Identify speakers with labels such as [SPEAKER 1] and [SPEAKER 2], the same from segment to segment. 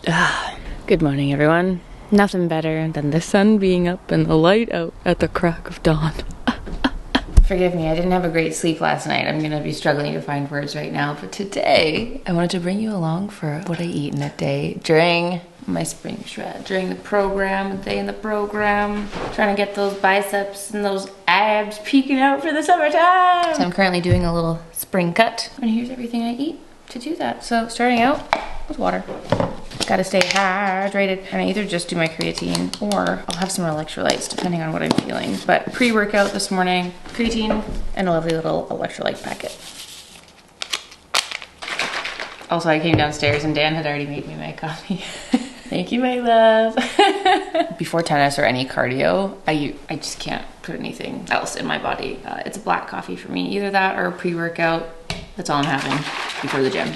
[SPEAKER 1] Good morning, everyone. Nothing better than the sun being up and the light out at the crack of dawn. Forgive me, I didn't have a great sleep last night. I'm gonna be struggling to find words right now, but today I wanted to bring you along for what I eat in a day during my spring shred, during the program, a day in the program, trying to get those biceps and those abs peeking out for the summertime. So I'm currently doing a little spring cut, and here's everything I eat to do that. So starting out with water. Gotta stay hydrated, and I either just do my creatine or I'll have some electrolytes depending on what I'm feeling. But pre-workout this morning, creatine and a lovely little electrolyte packet. Also, I came downstairs and Dan had already made me my coffee. Thank you, my love. Before tennis or any cardio, I just can't put anything else in my body. It's a black coffee for me, either that or a pre-workout. That's all I'm having before the gym.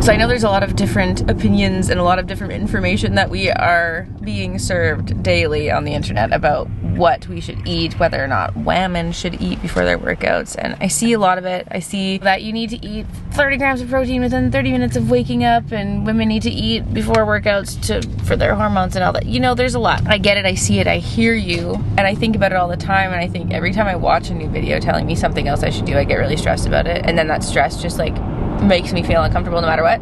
[SPEAKER 1] So I know there's a lot of different opinions and a lot of different information that we are being served daily on the internet about what we should eat, whether or not women should eat before their workouts. And I see a lot of it. I see that you need to eat 30 grams of protein within 30 minutes of waking up, and women need to eat before workouts for their hormones and all that. You know, there's a lot. I get it, I see it, I hear you, and I think about it all the time, and I think every time I watch a new video telling me something else I should do, I get really stressed about it. And then that stress just like makes me feel uncomfortable no matter what.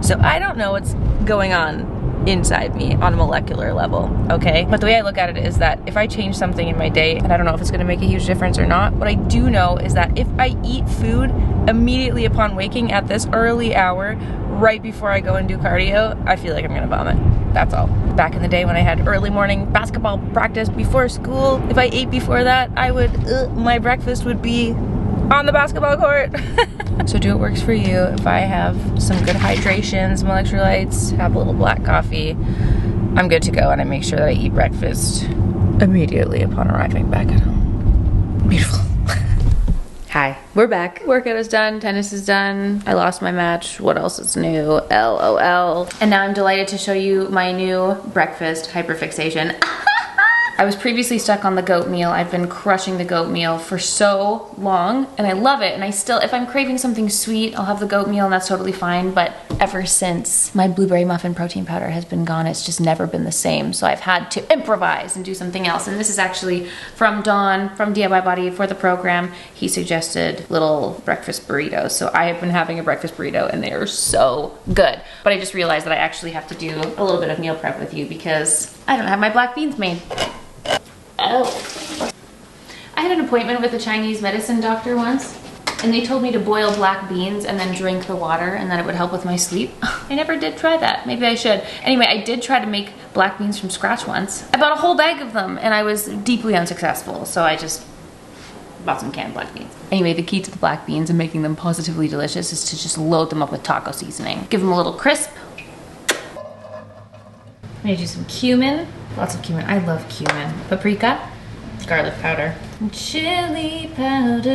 [SPEAKER 1] So I don't know what's going on inside me on a molecular level, okay? But the way I look at it is that if I change something in my day, and I don't know if it's gonna make a huge difference or not, what I do know is that if I eat food immediately upon waking at this early hour, right before I go and do cardio, I feel like I'm gonna vomit. That's all. Back in the day when I had early morning basketball practice before school, if I ate before that, my breakfast would be on the basketball court. So do what works for you. If I have some good hydration, some electrolytes, have a little black coffee, I'm good to go, and I make sure that I eat breakfast immediately upon arriving back at home. Beautiful. Hi, we're back. Workout is done, tennis is done. I lost my match. What else is new? LOL. And now I'm delighted to show you my new breakfast hyperfixation. I was previously stuck on the goat meal. I've been crushing the goat meal for so long, and I love it. And I still, if I'm craving something sweet, I'll have the goat meal, and that's totally fine. But ever since my blueberry muffin protein powder has been gone, it's just never been the same. So I've had to improvise and do something else. And this is actually from Don, from DIY Body for the program. He suggested little breakfast burritos. So I have been having a breakfast burrito, and they are so good. But I just realized that I actually have to do a little bit of meal prep with you because I don't have my black beans made. Oh. I had an appointment with a Chinese medicine doctor once, and they told me to boil black beans and then drink the water, and that it would help with my sleep. I never did try that. Maybe I should. Anyway, I did try to make black beans from scratch once. I bought a whole bag of them, and I was deeply unsuccessful, so I just bought some canned black beans. Anyway, the key to the black beans and making them positively delicious is to just load them up with taco seasoning. Give them a little crisp. I'm gonna do some cumin. Lots of cumin. I love cumin. Paprika, garlic powder, chili powder.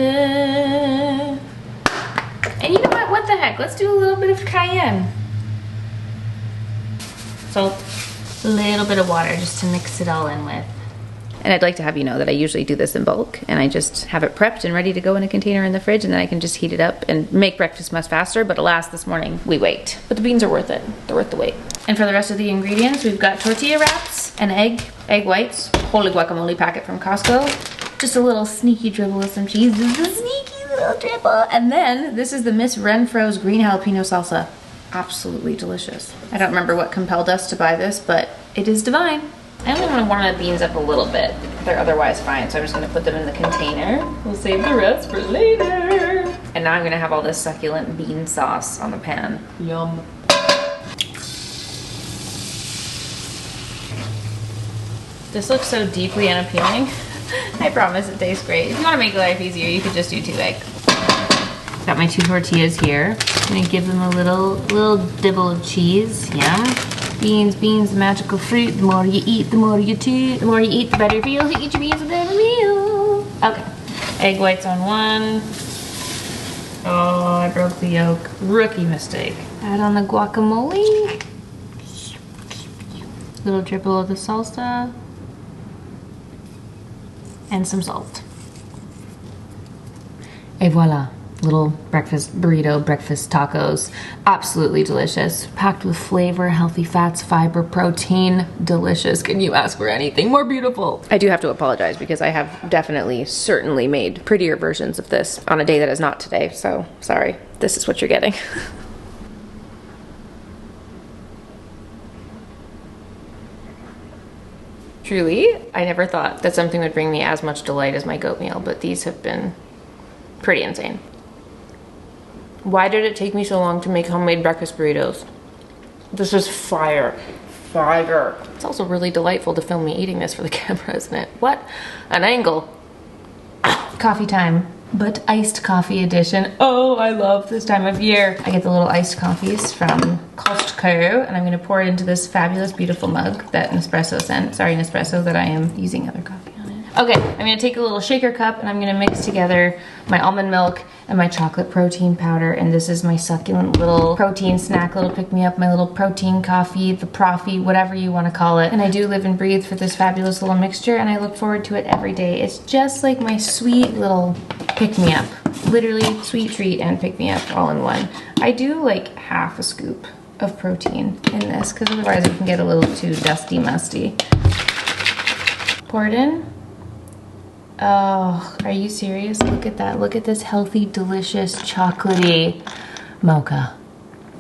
[SPEAKER 1] And you know what? What the heck? Let's do a little bit of cayenne. Salt, a little bit of water just to mix it all in with. And I'd like to have you know that I usually do this in bulk, and I just have it prepped and ready to go in a container in the fridge, and then I can just heat it up and make breakfast much faster. But alas, this morning we wait. But the beans are worth it. They're worth the wait. And for the rest of the ingredients, we've got tortilla wraps, an egg whites, holy guacamole packet from Costco, just a little sneaky dribble of some cheese. This is a sneaky little dribble. And then this is the Miss Renfro's green jalapeno salsa. Absolutely delicious. I don't remember what compelled us to buy this, but it is divine. I only want to warm the beans up a little bit. They're otherwise fine, so I'm just gonna put them in the container. We'll save the rest for later. And now I'm gonna have all this succulent bean sauce on the pan. Yum. This looks so deeply unappealing. I promise it tastes great. If you wanna make life easier, you could just do 2 eggs. Got my 2 tortillas here. I'm gonna give them a little dibble of cheese. Yum. Beans, the magical fruit. The more you eat, the more you toot. The more you eat, the better it feels to eat your beans with every meal. Okay. Egg whites on 1. Oh, I broke the yolk. Rookie mistake. Add on the guacamole. Little dribble of the salsa. And some salt. Et voila. little breakfast burrito, breakfast tacos. Absolutely delicious. Packed with flavor, healthy fats, fiber, protein. Delicious. Can you ask for anything more beautiful? I do have to apologize because I have definitely, certainly made prettier versions of this on a day that is not today. So sorry, this is what you're getting. Truly, I never thought that something would bring me as much delight as my goat meal, but these have been pretty insane. Why did it take me so long to make homemade breakfast burritos? This is fire. Fire. It's also really delightful to film me eating this for the camera, isn't it? What an angle. Coffee time, but iced coffee edition. Oh, I love this time of year. I get the little iced coffees from Costco, and I'm gonna pour it into this fabulous, beautiful mug that Nespresso sent. Sorry, Nespresso, that I am using other coffee on it. Okay, I'm gonna take a little shaker cup and I'm gonna mix together my almond milk and my chocolate protein powder, and this is my succulent little protein snack, little pick-me-up, my little protein coffee, the Profi, whatever you want to call it. And I do live and breathe for this fabulous little mixture, and I look forward to it every day. It's just like my sweet little pick-me-up. Literally sweet treat and pick-me-up all in one. I do like half a scoop of protein in this, because otherwise it can get a little too dusty musty. Pour it in. Oh, are you serious? Look at that. Look at this healthy, delicious, chocolatey mocha.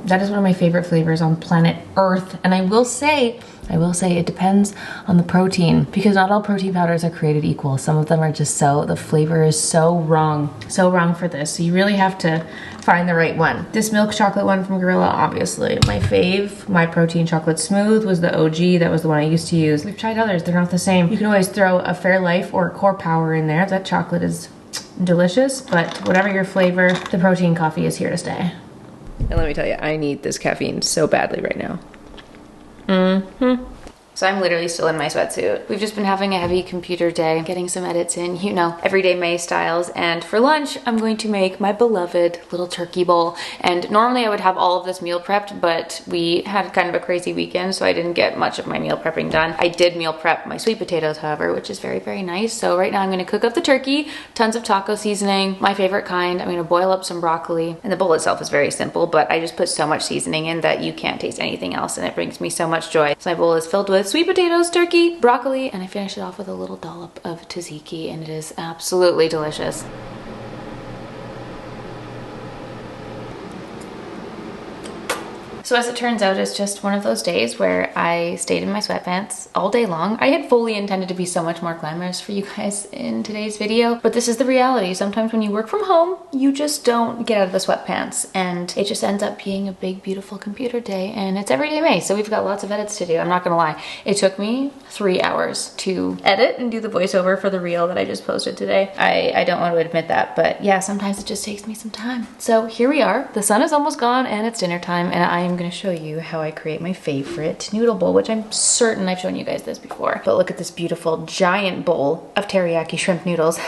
[SPEAKER 1] That is one of my favorite flavors on planet Earth. And I will say it depends on the protein, because not all protein powders are created equal. Some of them are just the flavor is so wrong for this. So you really have to find the right one. This milk chocolate one from Gorilla, obviously. My fave, my protein chocolate smooth, was the OG. That was the one I used to use. We've tried others, they're not the same. You can always throw a Fairlife or a Core Power in there. That chocolate is delicious, but whatever your flavor, the protein coffee is here to stay. And let me tell you, I need this caffeine so badly right now. So I'm literally still in my sweatsuit. We've just been having a heavy computer day, getting some edits in, you know, everyday May styles. And for lunch, I'm going to make my beloved little turkey bowl. And normally I would have all of this meal prepped, but we had kind of a crazy weekend, so I didn't get much of my meal prepping done. I did meal prep my sweet potatoes, however, which is very, very nice. So right now I'm gonna cook up the turkey, tons of taco seasoning, my favorite kind. I'm gonna boil up some broccoli. And the bowl itself is very simple, but I just put so much seasoning in that you can't taste anything else, and it brings me so much joy. So my bowl is filled with sweet potatoes, turkey, broccoli, and I finish it off with a little dollop of tzatziki, and it is absolutely delicious. So as it turns out, it's just one of those days where I stayed in my sweatpants all day long. I had fully intended to be so much more glamorous for you guys in today's video, but this is the reality. Sometimes when you work from home, you just don't get out of the sweatpants, and it just ends up being a big, beautiful computer day, and it's everyday May, so we've got lots of edits to do. I'm not gonna lie. It took me 3 hours to edit and do the voiceover for the reel that I just posted today. I don't want to admit that, but yeah, sometimes it just takes me some time. So here we are. The sun is almost gone and it's dinner time, and I'm gonna show you how I create my favorite noodle bowl, which I'm certain I've shown you guys this before. But look at this beautiful giant bowl of teriyaki shrimp noodles.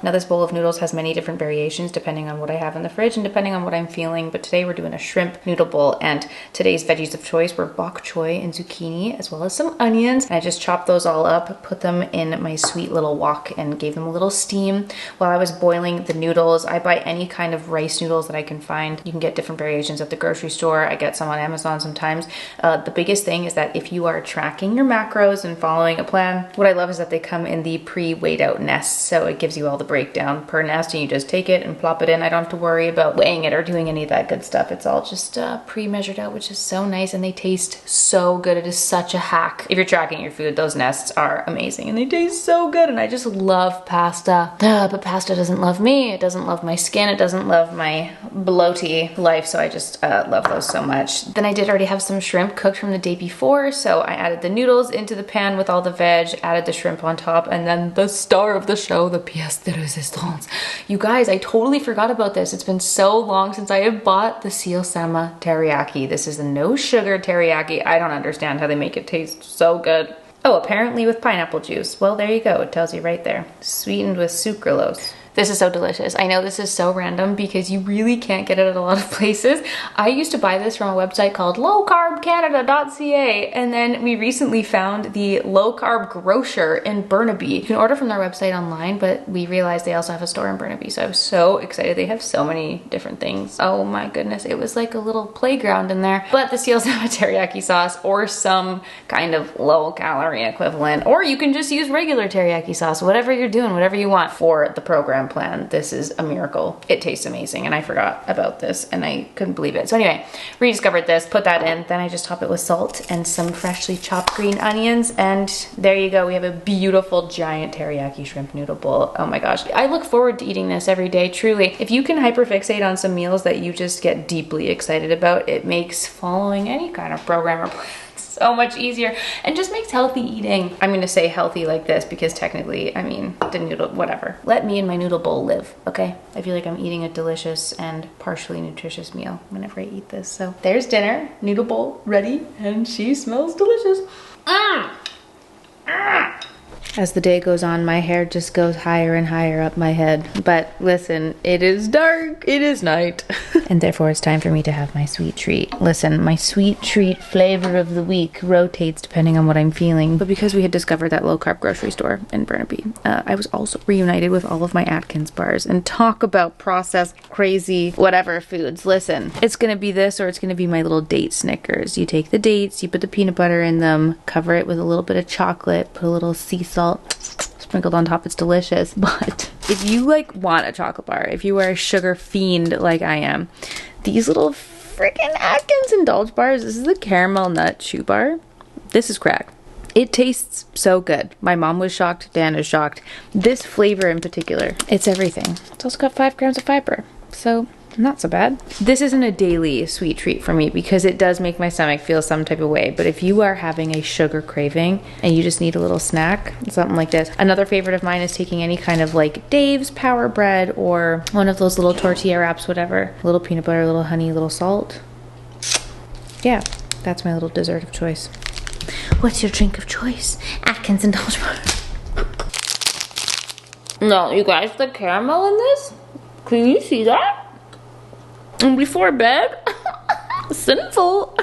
[SPEAKER 1] Now this bowl of noodles has many different variations depending on what I have in the fridge and depending on what I'm feeling, but today we're doing a shrimp noodle bowl, and today's veggies of choice were bok choy and zucchini, as well as some onions. And I just chopped those all up, put them in my sweet little wok, and gave them a little steam while I was boiling the noodles. I buy any kind of rice noodles that I can find. You can get different variations at the grocery store. I get some on Amazon sometimes. The biggest thing is that if you are tracking your macros and following a plan, what I love is that they come in the pre-weighed out nests, so it gives you all the breakdown per nest, and you just take it and plop it in. I don't have to worry about weighing it or doing any of that good stuff. It's all just pre-measured out, which is so nice, and they taste so good. It is such a hack. If you're tracking your food, those nests are amazing and they taste so good, and I just love pasta. But pasta doesn't love me. It doesn't love my skin. It doesn't love my bloaty life, so I just love those so much. Then I did already have some shrimp cooked from the day before, so I added the noodles into the pan with all the veg, added the shrimp on top, and then the star of the show, the pièce de resistance. You guys, I totally forgot about this. It's been so long since I have bought the Seal Sama teriyaki. This is the no sugar teriyaki. I don't understand how they make it taste so good. Oh, apparently with pineapple juice. Well, there you go. It tells you right there. Sweetened with sucralose.
[SPEAKER 2] This is so delicious. I know this is so random because you really can't get it at a lot of places. I used to buy this from a website called lowcarbcanada.ca, and then we recently found the Low Carb Grocer in Burnaby. You can order from their website online, but we realized they also have a store in Burnaby, so I was so excited. They have so many different things. Oh my goodness, it was like a little playground in there. But this also have a teriyaki sauce or some kind of low calorie equivalent, or you can just use regular teriyaki sauce, whatever you're doing, whatever you want for the program plan. This is a miracle. It tastes amazing, and I forgot about this and I couldn't believe it. So anyway, rediscovered this, put that in, then I just top it with salt and some freshly chopped green onions, and there you go. We have a beautiful giant teriyaki shrimp noodle bowl. Oh my gosh. I look forward to eating this every day, truly. If you can hyperfixate on some meals that you just get deeply excited about, it makes following any kind of program or plan so much easier and just makes healthy eating. I'm gonna say healthy like this because technically, I mean, the noodle, whatever. Let me and my noodle bowl live, okay? I feel like I'm eating a delicious and partially nutritious meal whenever I eat this. So there's dinner, noodle bowl ready, and she smells delicious. As the day goes on, my hair just goes higher and higher up my head. But listen, it is dark, it is night. And therefore it's time for me to have my sweet treat. Listen, my sweet treat flavor of the week rotates depending on what I'm feeling. But because we had discovered that low carb grocery store in Burnaby, I was also reunited with all of my Atkins bars. And talk about processed, crazy, whatever foods. Listen, it's gonna be this or it's gonna be my little date Snickers. You take the dates, you put the peanut butter in them, cover it with a little bit of chocolate, put a little sea salt sprinkled on top. It's delicious. But if you like want a chocolate bar, if you are a sugar fiend like I am, these little freaking Atkins Indulge bars, this is the caramel nut chew bar. This is crack. It tastes so good. My mom was shocked, Dan is shocked. This flavor in particular, it's everything. It's also got 5 grams of fiber, so not so bad. This isn't a daily sweet treat for me because it does make my stomach feel some type of way. But if you are having a sugar craving and you just need a little snack, something like this. Another favorite of mine is taking any kind of like Dave's Power Bread or one of those little tortilla wraps, whatever. A little peanut butter, a little honey, a little salt. Yeah, that's my little dessert of choice. What's your drink of choice? Atkins Indulge bar. No, you guys, the caramel in this? Can you see that? And before bed? Sinful.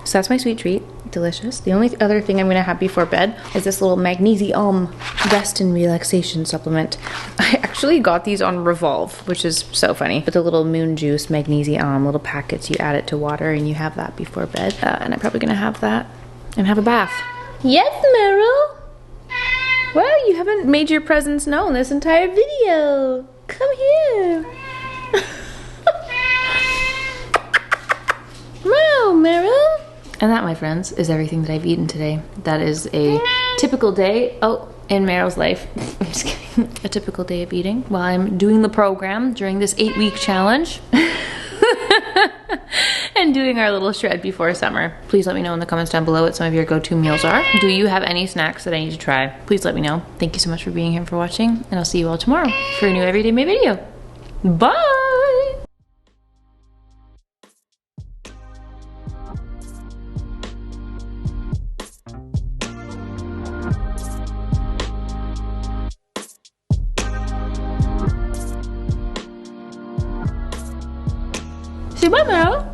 [SPEAKER 2] So that's my sweet treat. Delicious. The only other thing I'm gonna have before bed is this little magnesium rest and relaxation supplement. I actually got these on Revolve, which is so funny. With the little moon juice magnesium, little packets, you add it to water and you have that before bed. And I'm probably gonna have that and have a bath. Yes, Meryl? Well, you haven't made your presence known this entire video. Come here. Wow, Meryl. And that, my friends, is everything that I've eaten today. That is a typical day, in Meryl's life. I'm just kidding. A typical day of eating while I'm doing the program during this 8-week challenge. And doing our little shred before summer. Please let me know in the comments down below what some of your go-to meals are. Do you have any snacks that I need to try? Please let me know. Thank you so much for being here and for watching, and I'll see you all tomorrow for a new Everyday Me video. Bye! Say bye, Meryl.